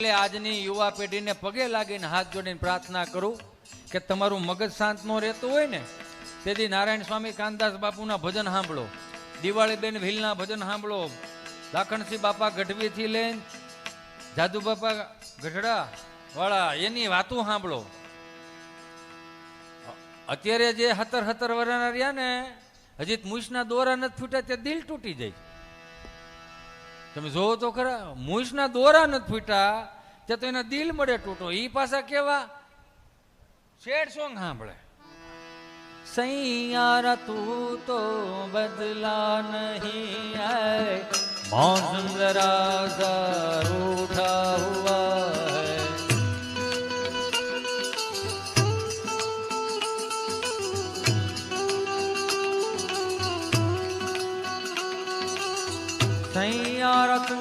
એટલે આજની યુવા પેઢીને પગે લાગીને હાથ જોડીને પ્રાર્થના કરું કે તમારું મગજ શાંત ન રહેતું હોય ને તેથી નારાયણ સ્વામી કાનદાસ બાપુના ભજન સાંભળો, દિવાળીબેન ભીલના ભજન સાંભળો, લાખણસિંહ બાપા ગઢવીથી લઈને જાદુ બાપા ગઢડા વાળા એની વાતો સાંભળો. અત્યારે જે 17 વર્ષના રહ્યા ને હજી મૂછના દોરા નથી ફૂટ્યા તે દિલ તૂટી જાય. તમે જોવો તો ખરા, મૂછના દોરા નથી ફૂટ્યા તે તો એના દિલ મળે તૂટો. એ પાછા કેવા સેડ સોંગ સાંભળે. સૈયારા તું તો બદલા નહીં હૈ, મૌસમ જરા सा रूठा हुआ है. सैयारा तू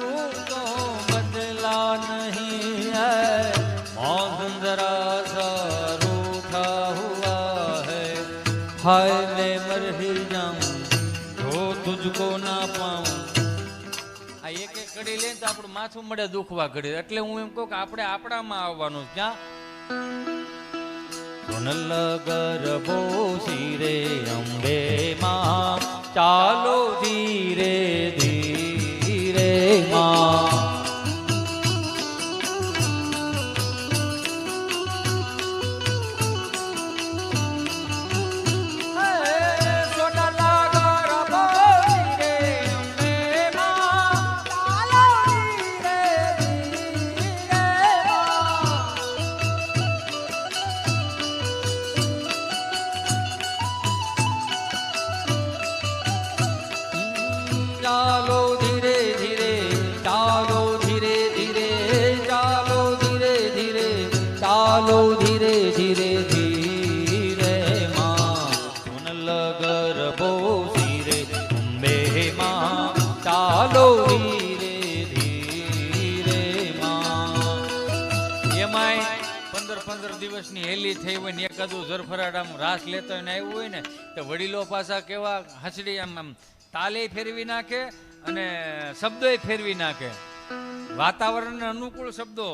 तो बदला नहीं है, मौसम जरा सा रूठा हुआ है. हाय मैं मर ही जाऊं जो तुझको ना पाऊं. આ એક એક ઘડી લઈને તો આપણું માથું મળે દુખવા ઘડી. એટલે હું એમ કહું કે આપણે આપણામાં આવવાનું. ક્યાં સોનલ ગરબો શિરે અંબે માં, ચાલો ધીરે ધીરે માં. ચાલો ધીરે ધીરે, ચાલો ધીરે ધીરે, ચાલો ધીરે ધીરે, ચાલો ધીરે ધીરે ધીરે માં. સોનલ ગરબો શિરે અંબે માં, ચાલો ધીરે ધીરે માં. એમાંય 15 દિવસની હેલી થઈ હોય ને એકાદું ઝરફરાટ રાસ લેતો હોય ને આવ્યું હોય ને તો વડીલો પાછા કેવા હસડી આમ તાલે ફેરવી નાખે અને શબ્દો ફેરવી નાખે. વાતાવરણ અનુકૂળ શબ્દો.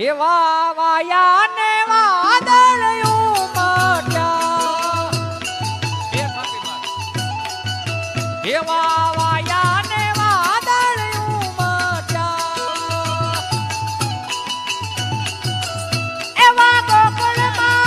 એવા વાયા ને વાદળિયું મટ્યા, એવા વાયા ને વાદળિયું મટ્યા, એવા ગોકુળમાં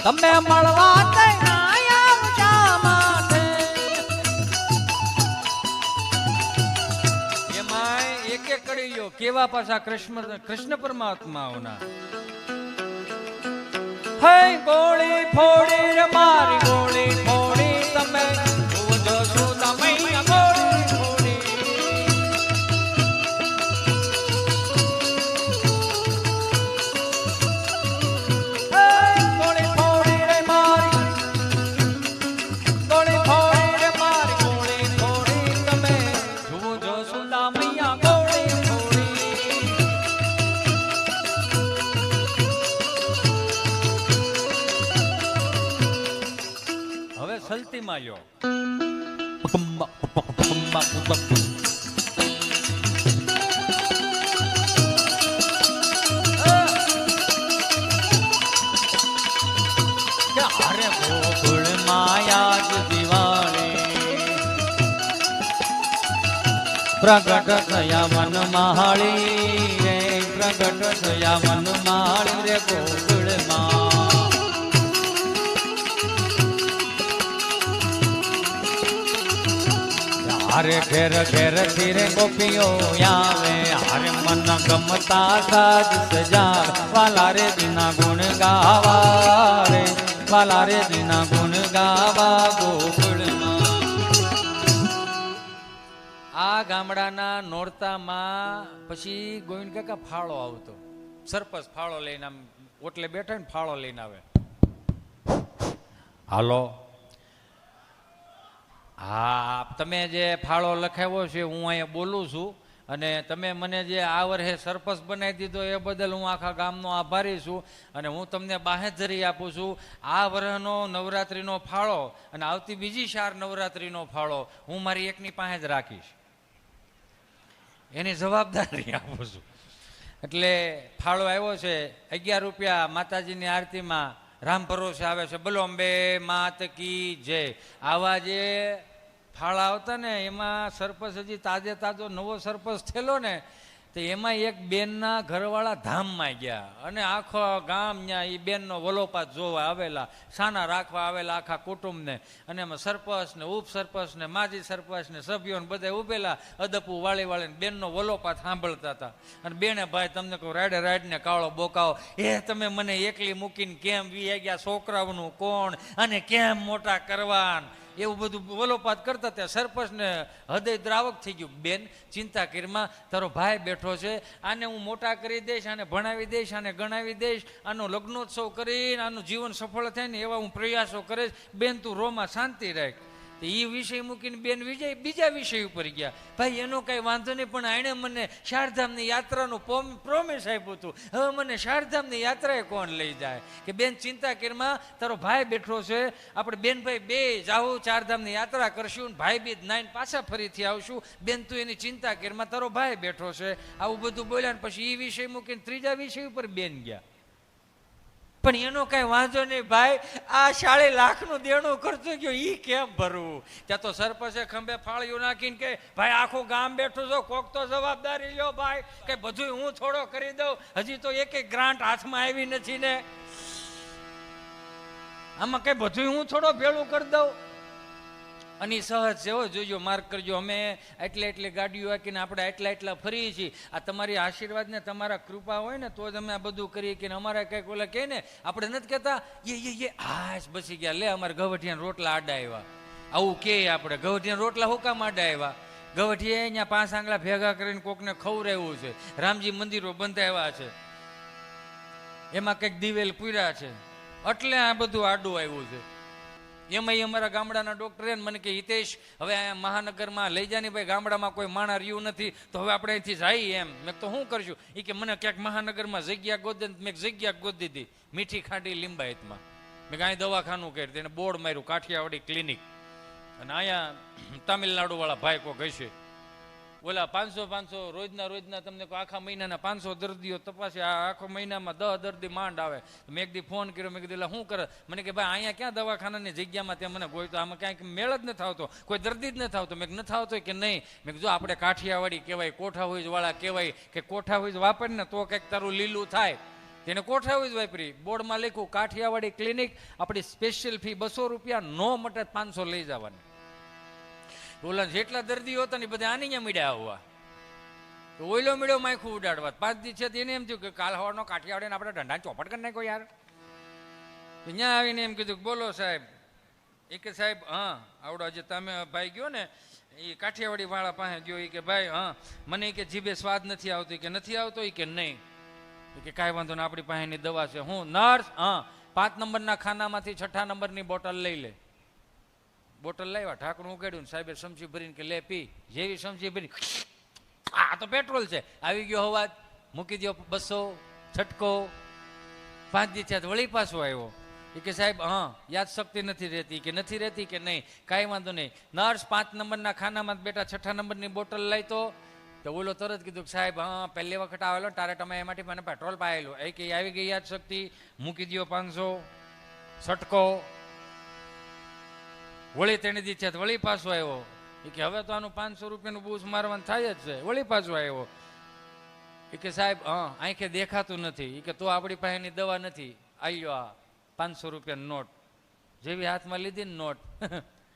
તમે મળવા એમાં એક એક કરી લ્યો કેવા પાછા કૃષ્ણ પરમાત્માઓના. હે ગોળી ફોડી રે મારી ગોળી ફોડી, તમે જોશો તમે ગોળી ફોડી. સલતી માલ્યો અરે ગોકુળ માયા જ દિવાળી, પ્રગટ થયા વન મહાળી રે, પ્રગટ થયા વન મહાળી રે ગોકુળ માં. હારે ઘેર ઘેર ધીરે ગોપીઓ આવે, હારે મન ગમતા સાજ સજાવે, વાલા રે દીના ગુણ ગાવા રે, વાલા રે દીના ગુણ ગાવા ગોકુળમાં. આ ગામડાના નોરતામાં પછી ગોવિંદ કાકા ફાળો આવતો. સરપંચ ફાળો લઈને આમ ઓટલે બેઠા ને ફાળો લઈને આવે. હાલો હા, તમે જે ફાળો લખાવ્યો છે હું અહીંયા બોલું છું, અને તમે મને જે આ વર્ષે સરપંચ બનાવી દીધો એ બદલ હું આખા ગામનો આભારી છું. અને હું તમને બાહેધરી આપું છું, આ વર્ષનો નવરાત્રિનો ફાળો અને આવતી બીજી 4 નવરાત્રિનો ફાળો હું મારી એકની પાસે જ રાખીશ, એની જવાબદારી આપું છું. એટલે ફાળો આવ્યો છે 11 રૂપિયા માતાજીની આરતીમાં રામ ભરોસે આવે છે. બોલો અંબે માત કી જય. આવા જે ફાળા આવતા ને એમાં સરપંચ હજી તાજો નવો સરપંચ થયેલો ને, તો એમાં એક બેનના ઘરવાળા ધામમાં ગયા અને આખો ગામ ત્યાં એ બેનનો વલોપાત જોવા આવેલા, સાના રાખવા આવેલા આખા કુટુંબને. અને એમાં સરપંચ ને ઉપસરપંચ ને માજી સરપંચ ને સભ્યોને બધા ઉભેલા અદપુ વાળીને બેનનો વલોપાત સાંભળતા હતા. અને બેને ભાઈ તમને કહું રાડે ને કાળો બોકાવો, એ તમે મને એકલી મૂકીને કેમ વી ગયા, છોકરાઓનું કોણ અને કેમ મોટા કરવાન, એવું બધું વલોપાત કરતા ત્યાં સરપંચને હૃદય દ્રાવક થઈ ગયું. બેન ચિંતા કરીમાં, તારો ભાઈ બેઠો છે, આને હું મોટા કરી દઈશ, આને ભણાવી દઈશ, આને ગણાવી દઈશ, આનો લગ્નોત્સવ કરીને આનું જીવન સફળ થાય ને એવા હું પ્રયાસો કરીશ. બેન તું રોમાં શાંતિ રાખ. તો એ વિષય મૂકીને બેન બીજા વિષય ઉપર ગયા. ભાઈ એનો કાંઈ વાંધો નહીં, પણ એણે મને ચારધામની યાત્રાનું પ્રોમિસ આપ્યું હતું, હવે મને ચારધામની યાત્રાએ કોણ લઈ જાય? કે બેન ચિંતા કરીમાં, તારો ભાઈ બેઠો છે, આપણે બેન ભાઈ બે જાવું ચારધામની યાત્રા કરશું, ભાઈ બીજ નાઈને પાછા ફરીથી આવશું. બેન તું એની ચિંતા કરીમાં, તારો ભાઈ બેઠો છે. આવું બધું બોલ્યા ને પછી એ વિષય મૂકીને ત્રીજા વિષય ઉપર બેન ગયા. પણ એનો કઈ વાંધો નહીં ભાઈ, આ 40 લાખનું દેણું કરતો ગયો, ઈ કેમ ભરવું? ત્યાં તો સરપંચે ખંભે ફાળ્યું નાખીને કે ભાઈ આખું ગામ બેઠું છો, કોક તો જવાબદારી લ્યો ભાઈ, કે બધું હું થોડો કરી દઉં, હજી તો એક ગ્રાન્ટ હાથમાં આવી નથી ને, આમાં કઈ બધું હું થોડો ભેળું કરી દઉં. અને સહજ છે હો, જોજો, માર્ક કરજો. અમે એટલી ગાડીઓ હાકીને આપણે એટલા ફરીએ છીએ. આ તમારી આશીર્વાદ ને તમારા કૃપા હોય ને તો જ અમે આ બધું કરીએ. કે અમારા કંઈક ઓલા કહે ને, આપણે નથી કહેતા એ હાશ બસી ગયા, લે અમારે ગવઠિયાના રોટલા આડા આવ્યા, આવું કે આપણે ગવઠિયાના રોટલા હું કામ આડા આવ્યા? ગવઠિયા અહીંયા 5 આંગળા ભેગા કરીને કોકને ખવડાવ્યું છે, રામજી મંદિરો બંધાવ્યા છે, એમાં કંઈક દિવેલ પૂર્યા છે, એટલે આ બધું આડું આવ્યું છે. એમાં અમારા ગામડાના ડોક્ટરે મને કે હિતેશ, હવે અહીંયા મહાનગરમાં લઈ જાની ભાઈ, ગામડામાં કોઈ માણા રહ્યું નથી, તો હવે આપણે અહીંથી જઈએ એમ. મેં તો શું કરશું? એ કે મને ક્યાંક મહાનગરમાં જગ્યા ગોદે. મેં જગ્યા ગોદી દીધી મીઠી ખાટી લિંબાયતમાં. મેં કાંઈ દવાખાનું કર્યું, તેને બોર્ડ માર્યું કાઠિયાવાડી ક્લિનિક. અને અહીંયા તામિલનાડુ વાળા ભાઈ કોક હશે, ઓલા 500 રોજના તમને આખા મહિનાના 500 દર્દીઓ તપાસે, આ આખો મહિનામાં 10 દર્દી માંડ આવે. મેં એક દી ફોન કર્યો, મેં કીધું શું કરે? મને કે ભાઈ અહીંયા ક્યાં દવાખાનાની જગ્યામાં ત્યાં મને ગોઈ, તો આમાં ક્યાંક મેળ જ નથી આવતો, કોઈ દર્દી જ નથી આવતો. મેં નથી આવતો કે નહીં? મેં કીધું આપણે કાઠિયાવાડી કહેવાય, કોઠાહોજ વાળા કહેવાય, કે કોઠાહોજ વાપર ને તો કંઈક તારું લીલું થાય. તેને કોઠાહોજ વાપરી, બોર્ડમાં લખ્યું કાઠિયાવાડી ક્લિનિક, આપણી સ્પેશિયલ ફી 200 રૂપિયા, નો મટે 500 લઈ જવાની. ઓલા જેટલા દર્દીઓ હતા ને બધા આની અહીંયા મીડ્યા આવવા, તો ઓઈલો મીડ્યો માયખું ઉડાડવા. 5 દી છે એને એમ થયું કે કાલ હવારનો કાઠિયાવાડીને આપણે ઢંઢા ચોપટ કરી નાખ્યો યાર. ત્યાં આવીને એમ કીધું બોલો સાહેબ. એ કે સાહેબ હા આવડો જે તમે ભાઈ ગયો ને એ કાઠિયાવાડી વાળા પાસે ગયો, એ કે ભાઈ હા મને કે જીભે સ્વાદ નથી આવતો, કે નથી આવતો? એ કે નહીં. કે કાંઈ વાંધો ને, આપણી પાસેની દવા છે. હું નર્સ? હા 5 નંબરના ખાનામાંથી 6 નંબરની બોટલ લઈ લે. બોટલ લાવ્યા, ઢાંકણું ઉગાડ્યું ને સાહેબે સમજી ભરીને કે લે પી. જેવી સમજી ભરી, આ તો પેટ્રોલ છે, આવી ગયો અવાજ, મૂકી દો 200 છટકો. 5 દી થયા વળી પાછો આવ્યો. એ કે સાહેબ હા યાદ શક્તિ નથી રહેતી. કે નથી રહેતી? કે નહીં. કાંઈ વાંધો નહીં. નર્સ 5 નંબરના ખાનામાં બેટા 6 નંબરની બોટલ લઈ. તો ઓલો તરત કીધું કે સાહેબ હા પહેલી વખત આવેલો તારે તમે એમાંથી મને પેટ્રોલ પાયેલું. એ કે આવી ગઈ યાદ શક્તિ, મૂકી દો 500 છટકો. વળી તેને દી છે વળી પાછો આવ્યો. એ કે હવે તો આનું 500 રૂપિયાનું બૂસ મારવાનું થાય જ છે. વળી પાછો આવ્યો. એ કે સાહેબ હા આંખે દેખાતું નથી. એ કે તો આપણી પાસેની દવા નથી. આવ્યો આ 500 રૂપિયાની નોટ, જેવી હાથમાં લીધી ને નોટ.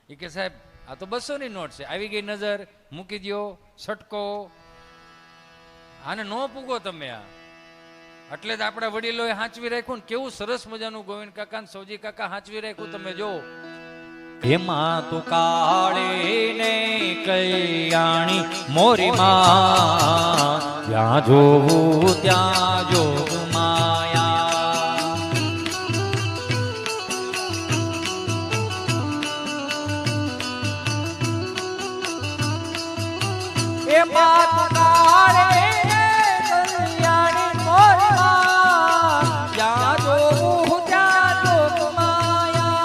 એ કે સાહેબ આ તો 200ની નોટ છે. આવી ગઈ નજર, મૂકી દો છટકો. આને ન પૂગો તમે આ. એટલે જ આપણા વડીલોએ હાંચવી રાખ્યું ને, કેવું સરસ મજાનું ગોવિંદ કાકા ને સૌજી કાકા હાંચવી રાખ્યું. તમે જો એમાં તું કાળી ને કલ્યાણી મોરી માં, ત્યાં જોવું ત્યાં જોગ માયા. માત કાળે કલ્યાણી મોરી માં જ્યાં જોવું ત્યાં જોગ માયા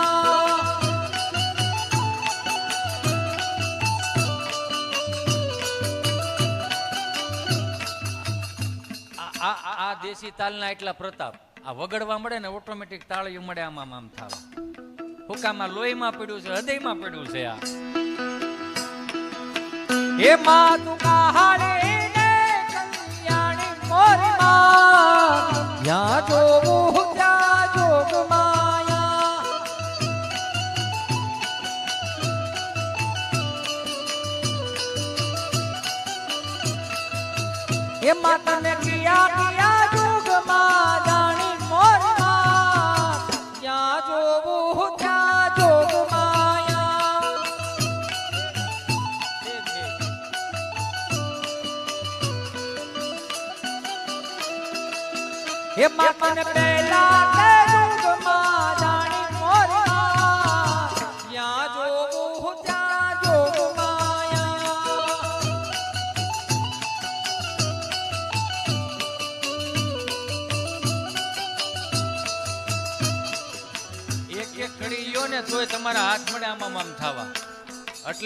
આ દેશી તાલના એટલા પ્રતાપ આ વગડવા મળે ને ઓટોમેટિક તાળીઓ મળે આમ આમ થાવા હુકામાં લોહીમાં પડ્યું છે હૃદયમાં પડ્યું છે આ હે માં તું કાહાડે ને કલ્યાણી મોરી માં જ્યાં જોવું ત્યાં જોગ માયા હે માતાને કિયા કિયા જોગ માં જાણી મોરી માં જ્યાં જોવું ત્યાં જોગ માયા હે માતાને પહેલા તે જોગ માં જાણી મોરી માં જ્યાં જોવું ત્યાં જોગ માયા એક એક ઘડી લ્યો ને તોય તમારા હાથ મળે આમ આમ થવા